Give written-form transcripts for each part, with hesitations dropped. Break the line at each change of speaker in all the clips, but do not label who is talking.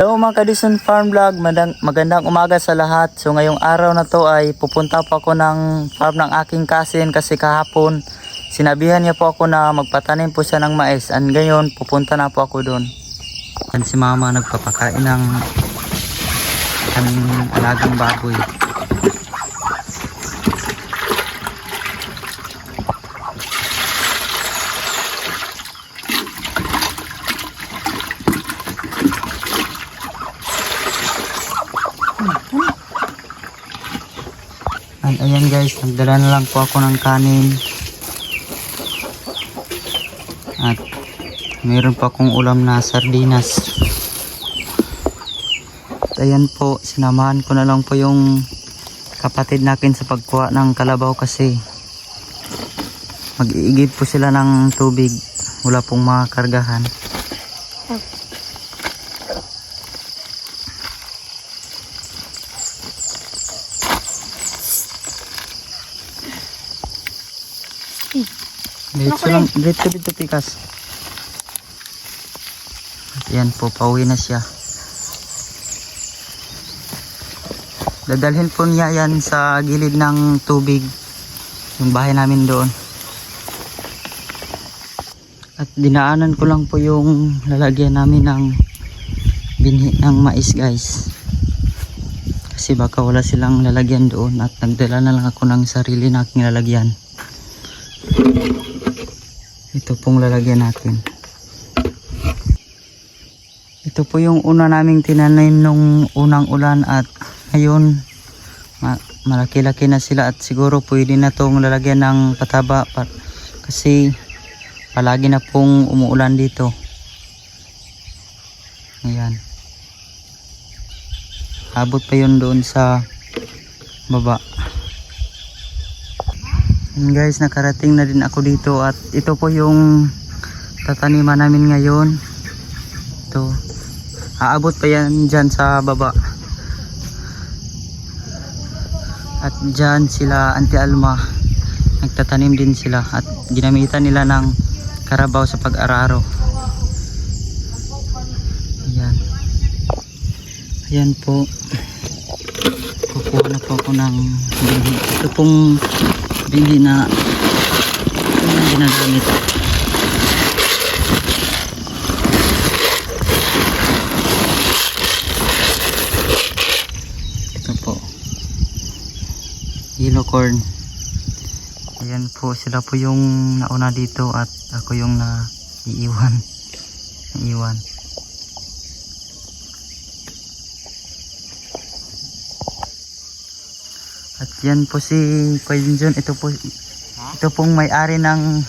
Hello mga Kadison Farm Vlog, magandang umaga sa lahat. So ngayong araw na to ay pupunta po ako ng farm ng aking cousin kasi kahapon sinabihan niya po ako na magpatanim po siya ng mais. And ngayon pupunta na po ako doon. And si mama nagpapakain ng alagang baboy. At ayan guys, nagdala na lang po ako ng kanin. At mayroon pa akong ulam na sardinas. At ayan po, sinamahan ko na lang po yung kapatid natin sa pagkuha ng kalabaw kasi mag-iigib po sila ng tubig. Wala pong makakargahan. Dito pikas. At yan po, pauwi na siya. Dadalhin po niya yan sa gilid ng tubig, yung bahay namin doon. At dinaanan ko lang po yung lalagyan namin ng binhi ng mais guys, kasi baka wala silang lalagyan doon. At nagdala na lang ako ng sarili na aking lalagyan. Ito pong lalagyan natin. Ito po yung una naming tinanim nung unang ulan at ngayon malaki-laki na sila at siguro pwede na itong lalagyan ng pataba kasi palagi na pong umuulan dito. Ayan. Abot pa yun doon sa baba. And guys, nakarating na din ako dito at ito po yung tataniman namin ngayon. Ito, aabot pa yan dyan sa baba. At dyan sila Auntie Alma, nagtatanim din sila at ginamitan nila ng karabaw sa pag-araro. Ayan. Ayan po, kukuha na po ako ng binhi. Ito pong binhi na ginagamit. Ito po, yellow corn. Ayan po, sila po yung nauna dito at ako yung naiiwan. At yan po si Kuya John. Ito pong may-ari ng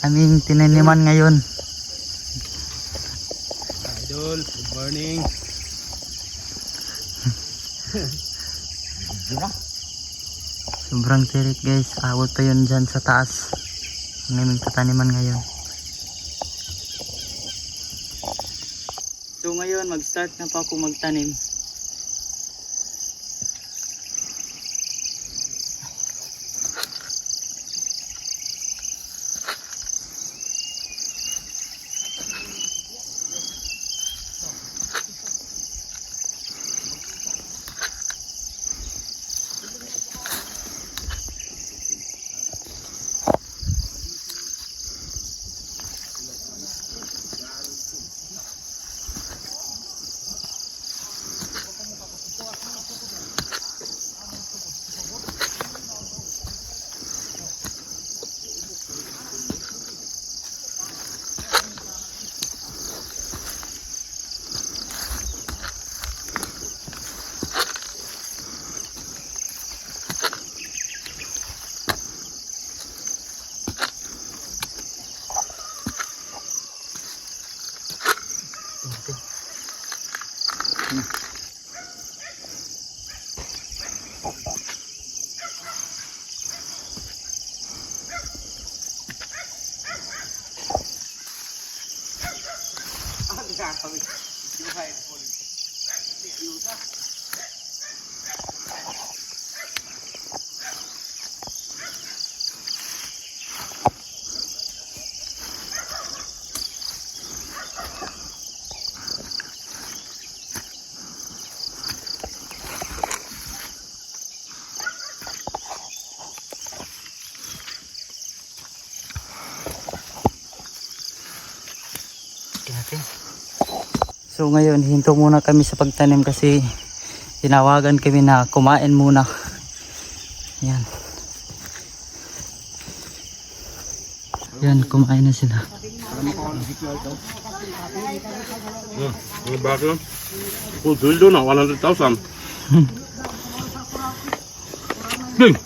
aming tinaniman ngayon.
Idol, good morning.
Sobrang tirik guys. Awot pa yun dyan sa taas ng aming tataniman ngayon. So ngayon mag-start na pa ako magtanim. So ngayon, hinto muna kami sa pagtanim kasi tinawagan kami na kumain muna. Yan. Yan, kumain na sila.
Ang bakit? Kung tuldo na, 100,000. Ding!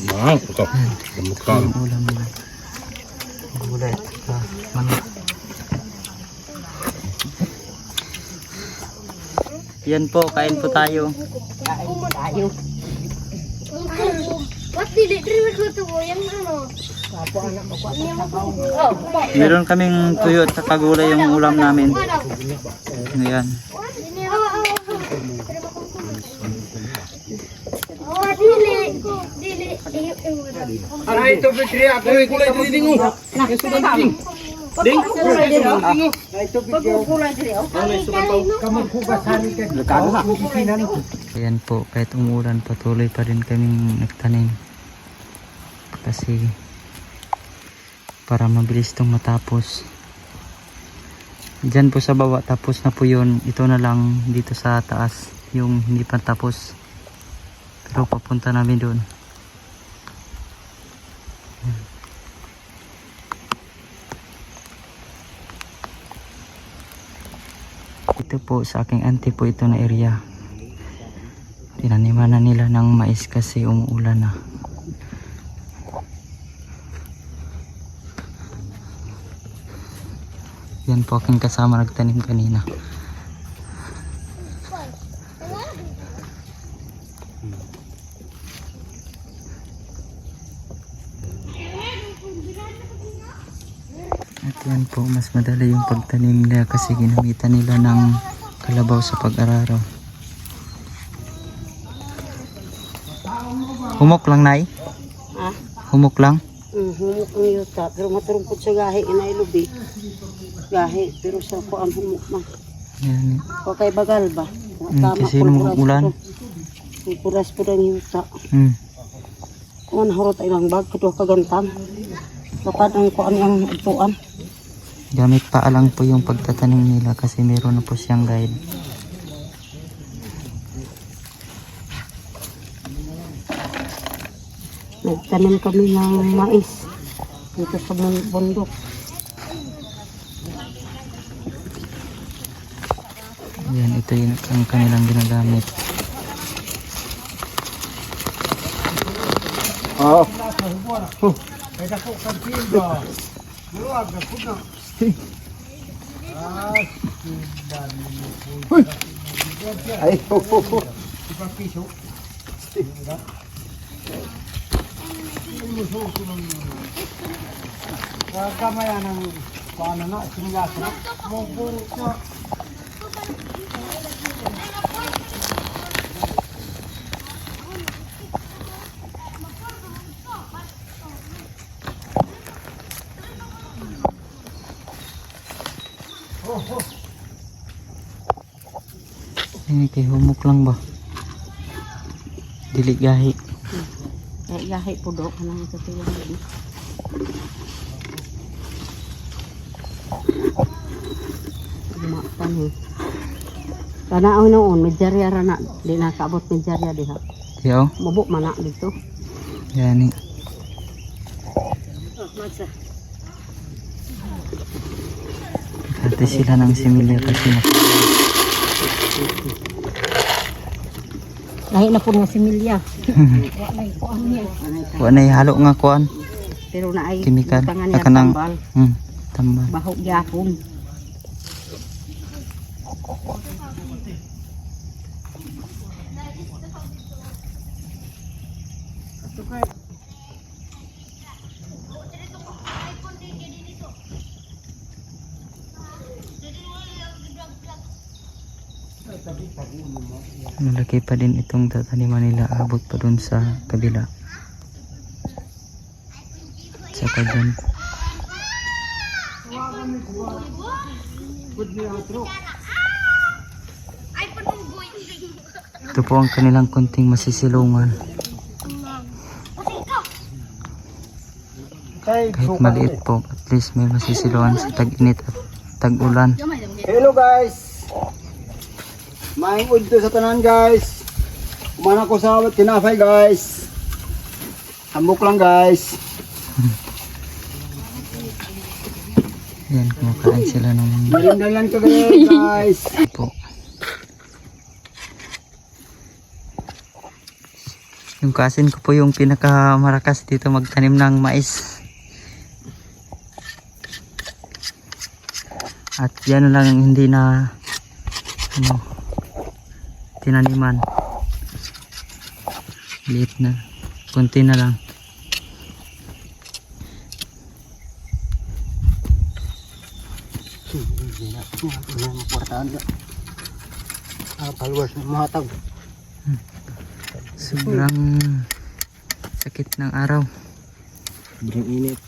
Mahal ito. Kamukha.
Yung ulam nila. Gulay. Manok. Yan po, kain po tayo.
Ba't dili-dili ko ito po? Yan ano?
Meron kaming tuyo at saka gulay yung ulam namin. Ayan.
Oh, dili. Dili.
Aray, ito Petri, ako yung kulay didingo. Ding?
Ayan po, kahit umulan patuloy pa rin kaming nagtanim. Kasi para mabilis itong matapos. Diyan po sa baba tapos na po yun. Ito na lang dito sa taas yung hindi pa tapos. Pero papunta namin doon. Ito po sa aking auntie po ito na area. Tinaniman na nila ng mais kasi umuulan na. Yan po aking kasama nagtanim kanina. At yan po, mas madali yung pagtanim nila kasi ginamitan nila ng kalabaw sa pag-araro. Humok lang, Nay?
Ah,
Humok lang?
humok ang yuta, pero maturungkot sa gahi, inailubi. Gahi, pero sa ko ang humok man.
Yan.
O kay bagal ba?
Kasi nung ulan.
Puras po ang yuta.
Hmm.
Harot ay lang bag, kito kagantang. Dapat ang kuan ang upuan.
Gamit pa lang po yung pagtatanim nila kasi meron na po siyang guide.
Nagtanim kami ng mais dito sa bundok.
Yan, ito yung ang kanilang ginagamit. Ini kay humok lang ba? Dili gahi.
Kaya gahi po do ka nang katulad din. Makan eh. Kana ang noon, medjarya ra na, di nakaabot medjarya diha.
Yaw,
Mabuk mana dito.
yan ni. Kati sila ng similya kasi
Lahi na po nga si Milya.
wala na halo nga kuan.
Pero na ay
Kimikal.
butangan niya
Akanang-
tambal.
Tambal.
Bahog yapon.
Malaki pa din itong tataniman nila, abot pa dun sa kabila. Saka dun. Ito po ang kanilang kunting masisilungan. Kahit maliit po, at least may masisilungan sa tag-init at tag-ulan.
Hello guys. Maing udto sa tanan guys. Kumana ko sa tinapay guys. Ambok lang guys.
Yan, kumakain sila ng
Merinda lang to guys.
po. Yung kasin ko po yung pinakamarakas dito magtanim ng mais. At yan lang yung hindi na tinaniman. Liit na. Kunti na lang.
Followers na mahatag.
Sobrang sakit ng araw.
Sobrang init.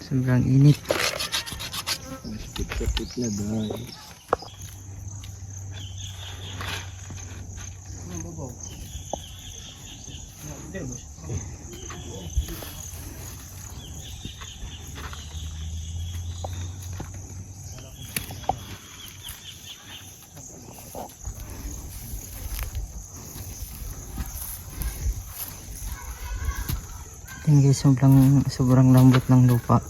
Sobrang init.
Sakit na guys.
Yan guys, sobrang lambot ng lupa.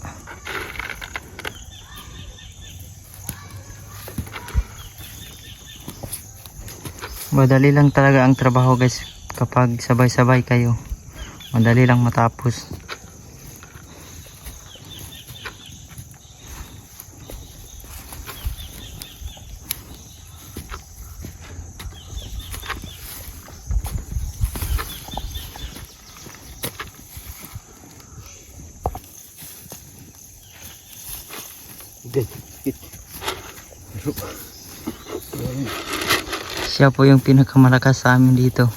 Madali lang talaga ang trabaho guys kapag sabay-sabay kayo. Madali lang matapos. Siya po yung pinakamalakas sa amin dito.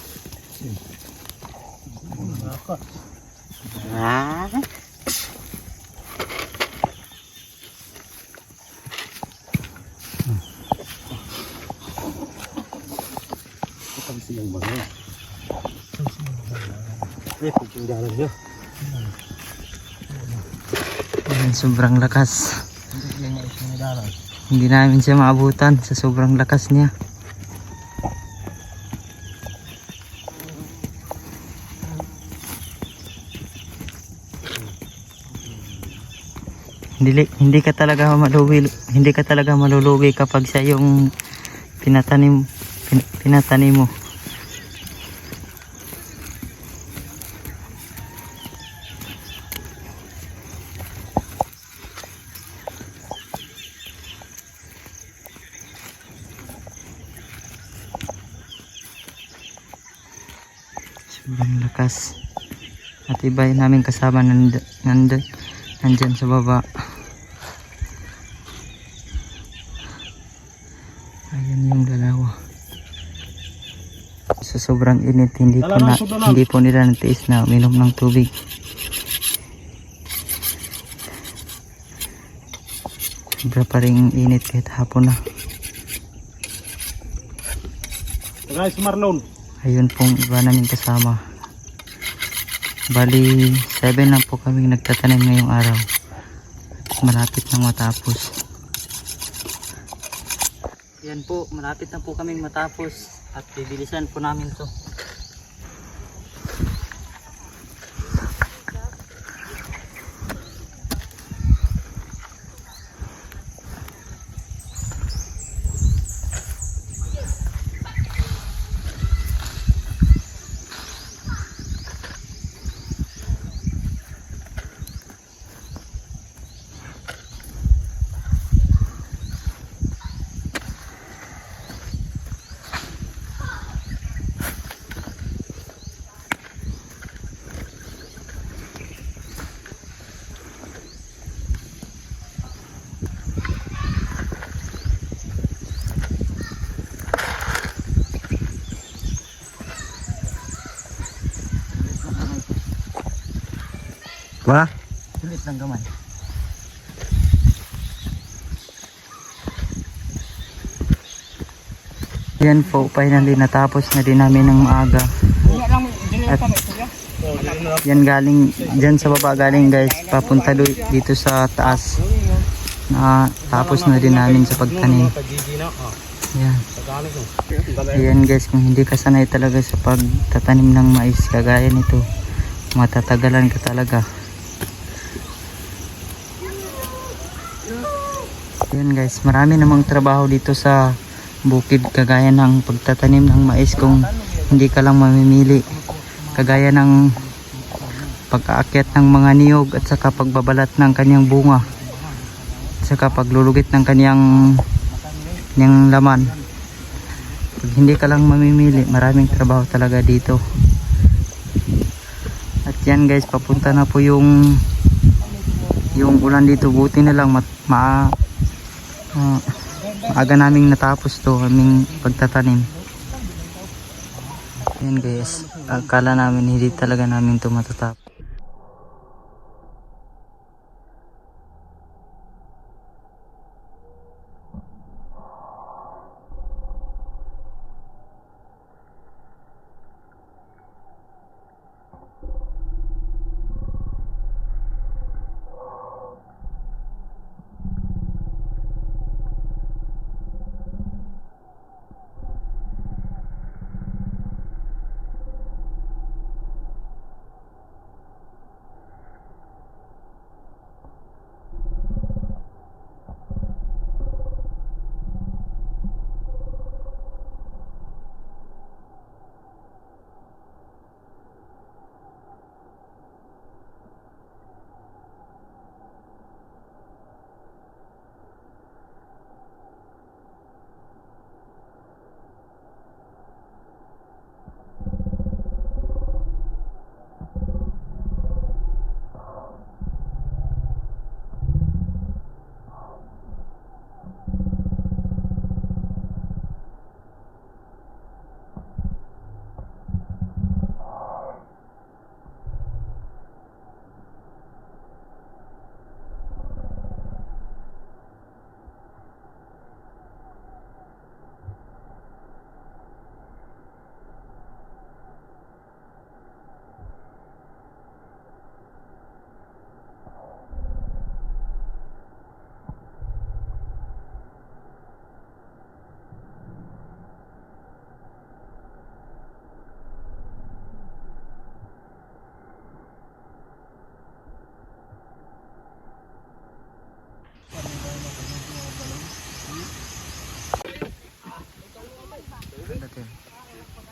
Ayan, sobrang lakas. Hindi namin siya maabutan sa sobrang lakas niya. Hindi ka talaga malulugi kapag siya yung pinatanim mo. Sobrang lakas. At iba yung namin kasama nandyan sa baba. Ayan yung dalawa. Sa sobrang init, hindi po nila natiis na uminom ng tubig. Sobra pa rin init kahit hapon na.
Guys, Marlon.
Ayun pong iba namin kasama. Bali 7 lang po kami nagtatanim ngayong araw. Malapit nang matapos. Yan po, malapit na po kaming matapos at bibilisan po namin to.
Wah?
Sulit lang gamay. Yan po, finally natapos na din namin ng maaga. At yan galing, dyan sa baba galing guys, papunta dito sa taas. na tapos na din namin sa pagtanim. Yan. Ayan guys, kung hindi ka sanay talaga sa pagtatanim ng mais kagaya nito, matatagalan ka talaga. Ayan guys, marami namang trabaho dito sa bukid kagaya ng pagtatanim ng mais kung hindi ka lang mamimili. Kagaya ng pag-aakyat ng mga niyog at saka pagbabalat ng kanyang bunga. At saka paglulugit ng kanyang laman. Pag hindi ka lang mamimili, maraming trabaho talaga dito. At yan guys, papunta na po yung ulan dito. Buti na lang maaga naming natapos to, aming pagtatanim. Yan guys, akala namin hindi talaga namin to matatapos.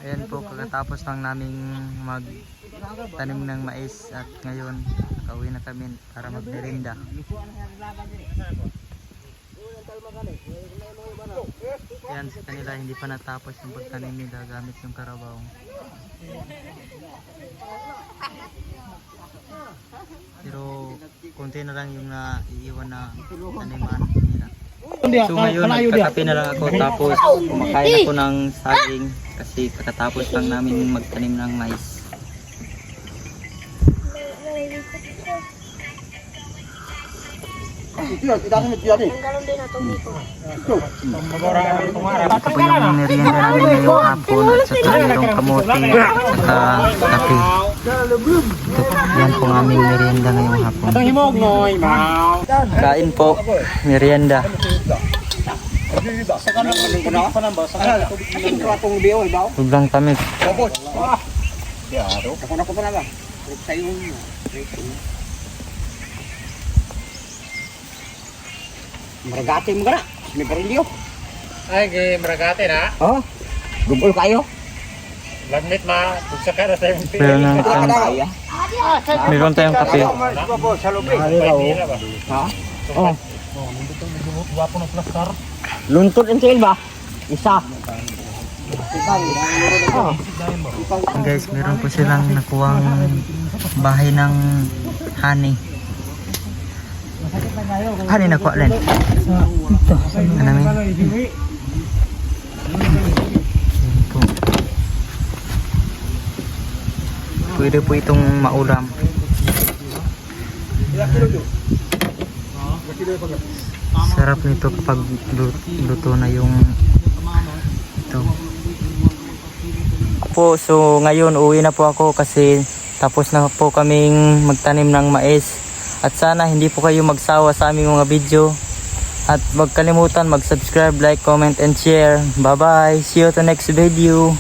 Ayan po, pagkatapos lang naming magtanim ng mais at ngayon nakauwi na kami para magmerienda. Ayan, sa kanila hindi pa natapos yung pagtanim nila gamit yung karabaw. Pero konti na lang yung naiiwan na taniman nila. So ngayon nagkakape na lang ako tapos kumakain ako ng saging kasi kakatapos lang namin magtanim ng mais. Ito po yung merienda namin ngayong hapon at saka yung kamote at saka kape. Yan po ang aming merienda ngayong hapon. Kain po, merienda. Sobrang tamis.
Maragate mo ka na. May parilyo.
Ay, maragate na.
Oh, gubol kayo.
Lagmit ma, buksa ka na tayo.
Meron tayong kape.
Ha? Oh. Luntod ang sale ba? Isa.
Guys, meron po silang nakuwang bahay ng honey. Honey nakuha rin. Ito. Ano namin? Ito. Pwede po itong maulam. Sarap nito kapag luto na yung ito. So ngayon uwi na po ako kasi tapos na po kaming magtanim ng mais. At sana hindi po kayo magsawa sa aming mga video. At wag kalimutan mag-subscribe, like, comment, and share. Bye-bye. See you to next video.